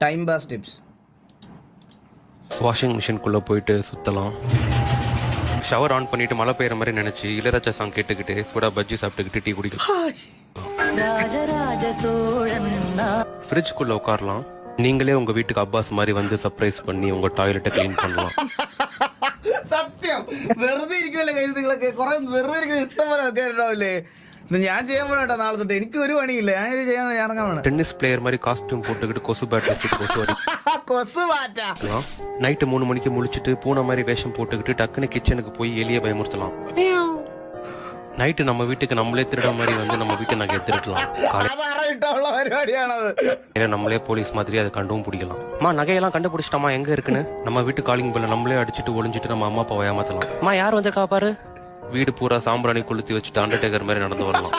Time pass tips. Washing மிஷின்குள்ள போயிட்டு சுத்தலாம். ஷவர் ஆன் பண்ணிட்டு மழை பெய்யற மாதிரி நினைச்சு இளையராஜா சாங் கேட்டுக்கிட்டு சூடா பஜ்ஜி சாப்பிட்டுக்கிட்டு டீ குடிக்கலாம். ஃப்ரிட்ஜ்குள்ள உட்காரலாம். நீங்களே உங்க வீட்டுக்கு அப்பாஸ் மாதிரி வந்து சர்ப்ரைஸ் பண்ணி உங்க டாய்லெட்டை கிளீன் பண்ணலாம். സത്യം വെറുതെ ഇരിക്കുമല്ലേ കൈകളൊക്കെ കുറെ വെറുതെ ഇരിക്കുന്ന ഇഷ്ടം പോലെ ആൾക്കാരുണ്ടാവില്ലേ. ഞാൻ ചെയ്യാൻ പോണേട്ടാ നാളെ തൊട്ട്. എനിക്ക് ഒരു പണിയില്ല, ഞാൻ ഇത് ചെയ്യാൻ ഇറങ്ങാൻ വേണം. டென்னிஸ் பிளேயர் மாதிரி காஸ்டியூம் போட்டுக்கிட்டு கொசு பேட் வச்சுட்டு கொசு കൊസു മാറ്റാ. நைட்டு 3 மணிக்கு முழிச்சிட்டு பூனை மாதிரி வேஷம் போட்டுக்கிட்டு டக்குன்னு கிச்சனுக்கு போய் எலியை பயமுறுத்தலாம். நைட்டு நம்ம வீட்டுக்கு நம்மளே திருட மாதிரி வந்து நம்ம வீட்டை நாங்க எடுத்துருக்கலாம். காலையில நம்மளே போலீஸ் மாதிரி அதை கண்டும் பிடிக்கலாம். அம்மா நகையெல்லாம் கண்டுபிடிச்சிட்டோமா எங்க இருக்குன்னு நம்ம வீட்டு காலிங் பெல்ல நம்மளே அடிச்சுட்டு ஒளிஞ்சிட்டு நம்ம அம்மா அப்பாவை ஏமாத்தலாம். அம்மா யார் வந்திருக்கா பாரு. வீடு பூரா சாம்பிராணி கொளுத்தி வச்சுட்டு அண்டர்டேக்கர் மாதிரி நடந்து வரலாம்.